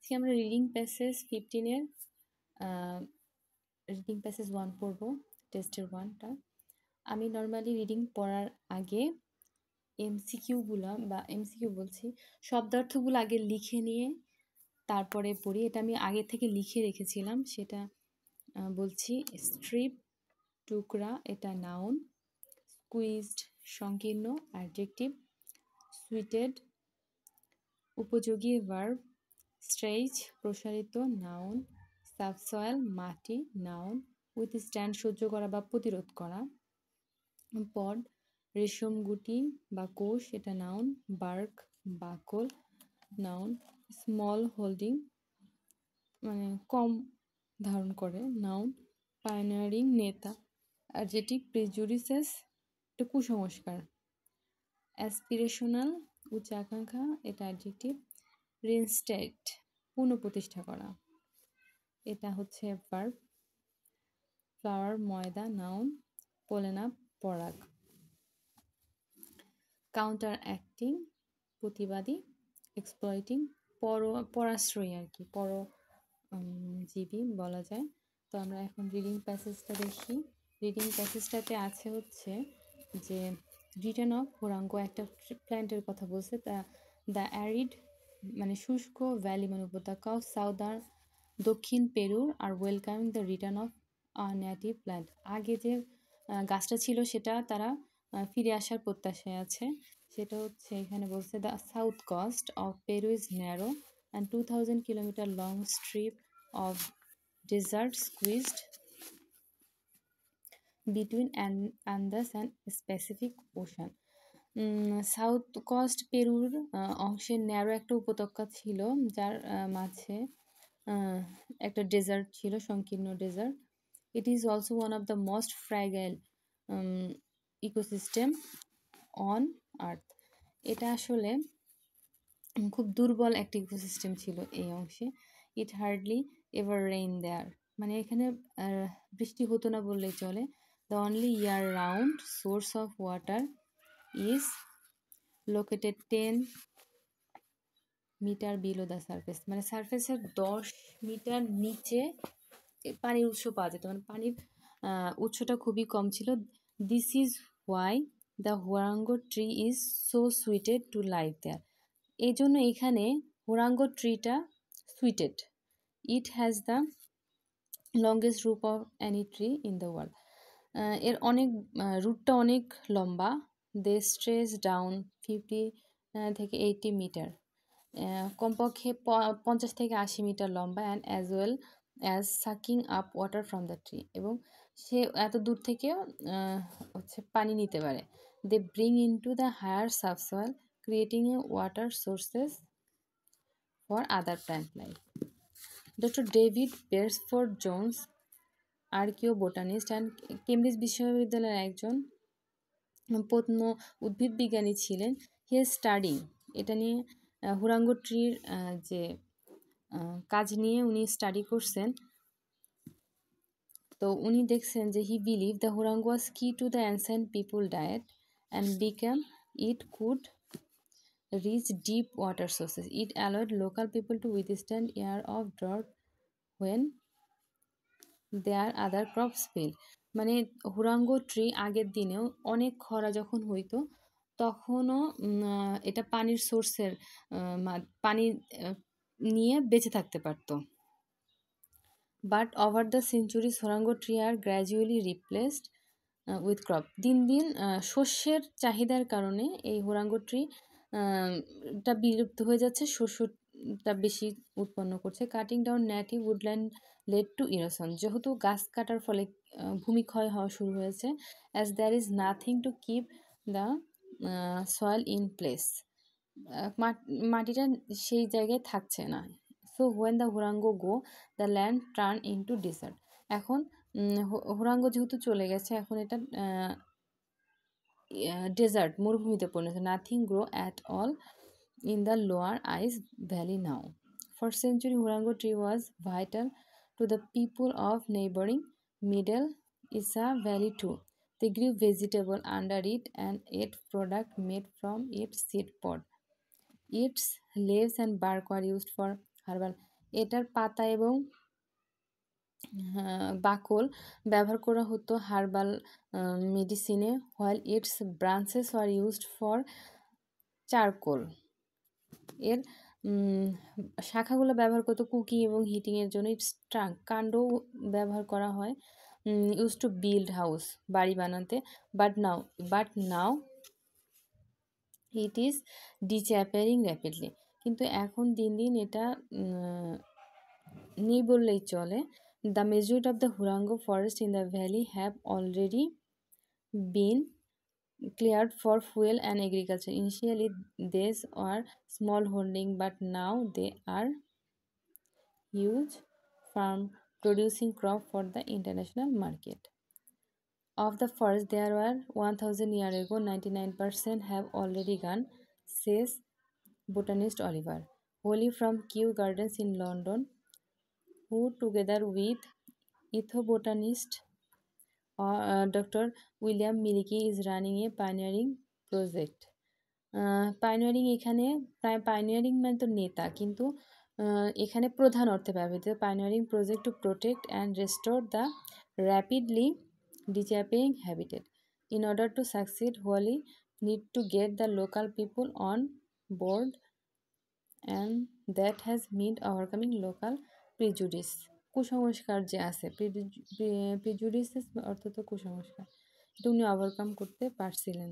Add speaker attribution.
Speaker 1: আজকে আমরা reading passage 15-এর reading passage 1 পড়ব, টেস্টের 1টা। আমি নর্মালি রিডিং পড়ার আগে এমসিকিউ বলছি, শব্দার্থগুলো আগে লিখে নিয়ে তারপরে পড়ি। এটা আমি আগে থেকে লিখে রেখেছিলাম, সেটা বলছি। স্ট্রিপ, টুকরা, এটা নাউন। স্কুইজড, সংকীর্ণ, অ্যাডজেক্টিভ। সুইটেড, উপযোগী, ভার্ব। স্ট্রেচ, প্রসারিত, নাউন। সাবসয়েল, মাটি, নাউন। উইথস্ট্যান্ড, সহ্য করা বা প্রতিরোধ করা। পড, রেশম গুটি বা কোষ, এটা নাউন। বার্ক, বাকল, নাউন। স্মল হোল্ডিং, মানে কম ধারণ করে, নাউন। পায়োনিয়ারিং, নেতা, অ্যাডজেক্টিভ। প্রেজুডিসেস, এটা কুসংস্কার। অ্যাসপিরেশনাল, উচ্চ আকাঙ্ক্ষা, এটা অ্যাডজেক্টিভ। রিইনস্টেট, পুনঃপ্রতিষ্ঠা করা, এটা হচ্ছে ভার্ব। ফ্লাওয়ার, ময়দা, নাউন। পোলেনা, পরাগ। কাউন্টার অ্যাক্টিং, প্রতিবাদী। এক্সপ্লয়েটিং, পরাশ্রয়ী আর কি, জীবী বলা যায়। তো আমরা এখন রিডিং প্যাসেজটা দেখি। রিডিং প্যাসেজটাতে আছে হচ্ছে যে রিটার্ন অফ হুরাঙ্গ, একটা প্ল্যান্টের কথা বলছে। দ্য অ্যারিড মানে শুষ্ক, ভ্যালি মানে উপত্যকা অফ সাউদার্ন, দক্ষিণ পেরুর, আর welcoming the return of native plant. আগে যে গাছটা ছিল সেটা তারা ফিরে আসার প্রত্যাশায় আছে। সেটা হচ্ছে এখানে বলছে, the south coast of Peru is narrow and 2000 kilometre long strip of desert squeezed between Andes and Pacific ocean. South coast পেরুর অংশের ন্যারো একটা উপত্যকা ছিল, যার মাঝে একটা ডেজার্ট ছিল, সংকীর্ণ desert. It is also one of the most fragile ecosystem on earth. এটা আসলে খুব দুর্বল একটা ইকোসিস্টেম ছিল এই অংশে। It hardly ever rain there, মানে এখানে বৃষ্টি হতো না বললেই চলে। The only year round source of water is located 10 metre below the surface, মানে সারফেসের 10 মিটার নিচে পানির উৎস পাওয়া যেত, মানে পানির উৎসটা খুবই কম ছিল। This is why the huarango tree is so suited to live there. এই জন্য এখানে হুরাঙ্গো ট্রিটা suited. It has the longest root of any tree in the world. এর অনেক রুটটা অনেক লম্বা। দে স্ট্রেচ ডাউন 50 থেকে 80 মিটার, কমপক্ষে 50 থেকে 80 মিটার লম্বা। And as well as sucking up water from the tree, এবং সে এত দূর থেকেও হচ্ছে পানি নিতে পারে। They bring into the higher subsoil, creating a water sources for other plant life. Doctor David Beresford Jones, archaeobotanist and Cambridge বিশ্ববিদ্যালয়ের একজন প্রত্ন উদ্ভিদ বিজ্ঞানী ছিলেন। হি স্টাডি, এটা নিয়ে হুরাঙ্গো ট্রির যে কাজ নিয়ে উনি স্টাডি করছেন। তো উনি দেখছেন যে হি বিলিভ দ্য হুরাঙ্গো ওয়াজ কি to the ancient people diet and become it could reach deep water sources. It allowed local people to withstand year of drought when their other crops failed. মানে হুরাঙ্গো ট্রি আগের দিনেও অনেক খরা যখন হইতো তখনও এটা পানির সোর্সের পানি নিয়ে বেঁচে থাকতে পারতো। But over the centuries huarango tree are gradually replaced with crop. দিন দিন শস্যের চাহিদার কারণে এই হুরাঙ্গো ট্রি টা বিলুপ্ত হয়ে যাচ্ছে, শস্যটা বেশি উৎপন্ন করছে। Cutting down native woodland led to erosion, যেহেতু গাছ কাটার ফলে ভূমিক্ষয় হওয়া শুরু হয়েছে। As there is nothing to keep the soil in place, মাটিটা সেই জায়গায় থাকছে না। So when the huarango go the land turn into desert. এখন হুরাঙ্গো যেহেতু চলে গেছে, এখন এটা ডেজার্ট, মরুভূমিতে পরিণত। Nothing grow at all in the lower Ica valley now. For century huarango tree was vital to the people of neighbouring middle Ica valley to. They grew vegetable under it and ate product made from its seed pod. Its leaves and bark were used for herbal. এটার পাতা এবং বাকল ব্যবহার করা হতো herbal মেডিসিনে, while its branches are used for charcoal. এর শাখাগুলো ব্যবহার করতো কুকিং এবং হিটিংয়ের জন্য। ইটস ট্রাঙ্ক কাণ্ডও ব্যবহার করা হয় ইউজ টু বিল্ড হাউস, বাড়ি বানাতে। But now it is disappearing rapidly. কিন্তু এখন দিন দিন এটা নেই বললেই চলে। The majority of the huarango forest in the valley have already been cleared for fuel and agriculture. Initially, these were small holding, but now they are huge farm producing crop for the international market. Of the forest there were 1000 years ago, 99% have already gone, says botanist Oliver Holly from Kew Gardens in London, who together with ethobotanist Dr. William Milky is running a pioneering project. পাইনিয়ারিং এখানে পাইনিয়ারিং মানে তো নেতা, কিন্তু এখানে প্রধান অর্থে ব্যবহৃত। Pioneering project to protect and restore the rapidly disappearing habitat. In order to succeed wholly need to get the local people on board, and that has meant overcoming local prejudice. কুসংস্কার যে আছে, প্রিজুডিস অর্থ তো কুসংস্কার, এটা উনি overcome করতে পারছিলেন।